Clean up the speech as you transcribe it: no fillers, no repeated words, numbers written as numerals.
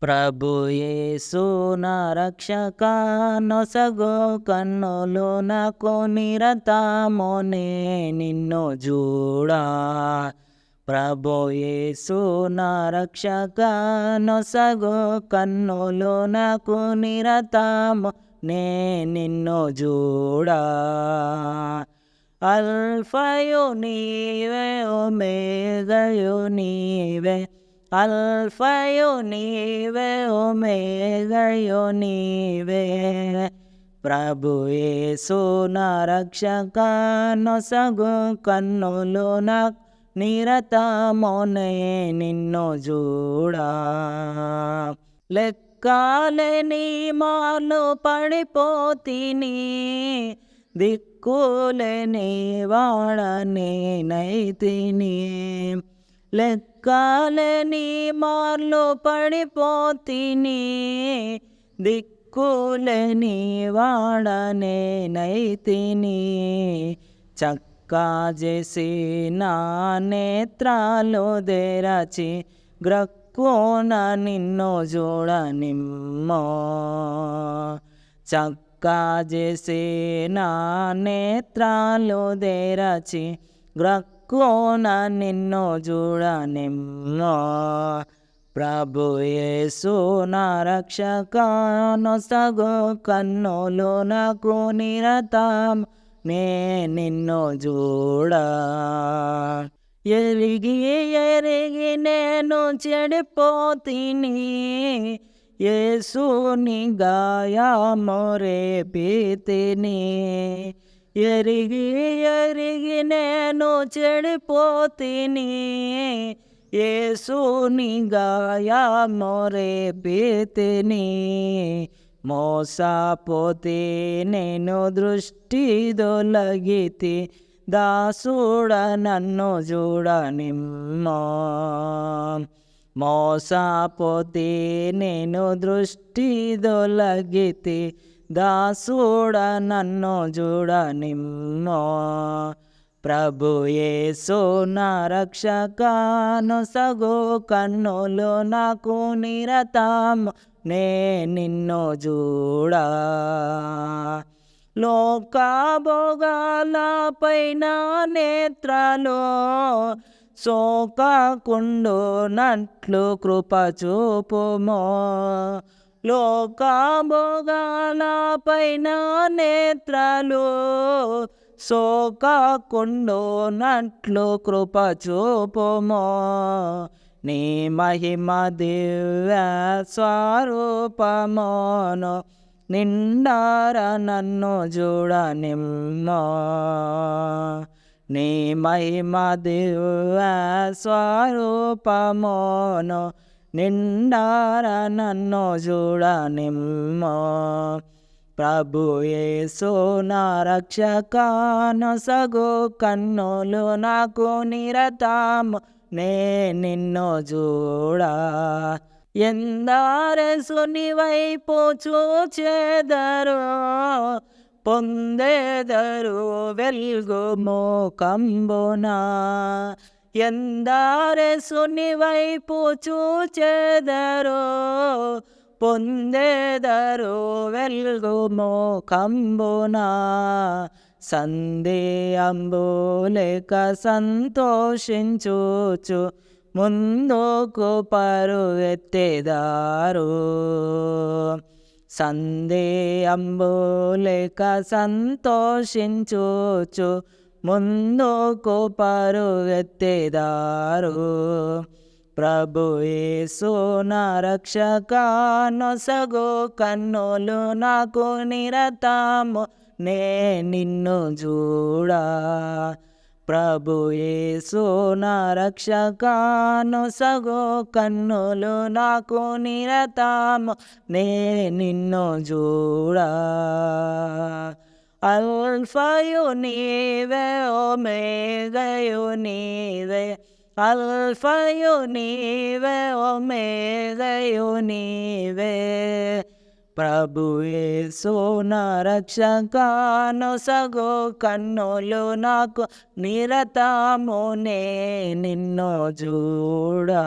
ప్రభు యేసు నా రక్షక నొసగో కన్నులు నాకు నిరతమునే నిన్ను చూడా. ప్రభు యేసు నా రక్షక నొసగో కన్నులు నాకు నిరతము నే నిన్ను చూడా. అల్ఫయు నీవే ఒమేగయు నీవే, అల్ఫయు నీవే ఒమేగయు నీవే. ప్రభు యేసు నా రక్షక నొసగు కన్నులు నాకు నిరతమునే నిన్ను చూడా. లెక్కలేని మార్లు పడిపోతిని, దిక్కులేని వాడనేనైతిని. లెక్కలేని మార్లు పడిపోతిని, దిక్కులేని వాడనేనైతిని. చక్కా చేసి నా నేత్రాలు తెరచి గ్రక్కున నిన్ను చూడనిమ్మో. చక్కా చేసి నా నేత్రాలు తెరచి గ్రక్కున నిన్ను చూడనిమ్మో. ప్రభు యేసు నా రక్షక నొసగు కన్నులు నాకు నిరతము నే నిన్ను చూడా. ఎరిగి ఎరిగి నేను చెడిపోతిని, యేసుని గాయము రేపితిని. ఎరిగి ఎరిగి నేను చెడిపోతిని, యేసుని గాయము రేపితిని. మోసపోతే నేను దృష్టి దొలగితి, దాసుడ నన్ను చూడనిమ్మో. మోసపోతే నేను దృష్టి దొలగితి, దాసుడ నన్ను చూడనిమ్మో. ప్రభు యేసు నా రక్షక నొసగు కన్నులు నాకు నిరతము నే నిన్ను చూడా. లోక భోగాలపైన నేత్రాలు సోకకుండునట్లు కృప చూపుమో. లోక భోగాలపైన నేత్రాలు సోకకుండునట్లు కృప చూపుమో. నీ మహిమ దివ్య స్వరూపమును నిండార నన్ను చూడనిమ్మో. నీ మహిమ దివ్య స్వరూపమును నిండార నన్ను చూడనిమ్మో. ప్రభు యేసు నా రక్షక నొసగు కన్నులు నాకు నిరతము నే నిన్ను చూడా. ఎందరెసుని వైపు చూచెదరు, పొందెదరు వెల్గు మోకంబున. ఎందరెసుని వైపు చూచెదరు, పొందెదరు వెల్గు మోకంబున. సందేహంబు లేక సంతోషించుచు ముందుకు పరుగెత్తెదారు. సందేహంబు లేక సంతోషించుచు ముందుకు పరుగెత్తెదారు. ప్రభు యేసు నా రక్షక నొసగు కన్నులు నాకు నిరతము నే నిన్ను చూడా. ప్రభు యేసు నా రక్షక నొసగు కన్నులు నాకు నిరతము నే నిన్ను చూడా. అల్ఫయు నీవే ఒమేగయు నీవే, అల్ఫయు నీవే ఒమేగయు నీవే. ప్రభు యేసు నా రక్షక నొసగు కన్నులు నాకు నిరతమునే నిన్ను చూడా.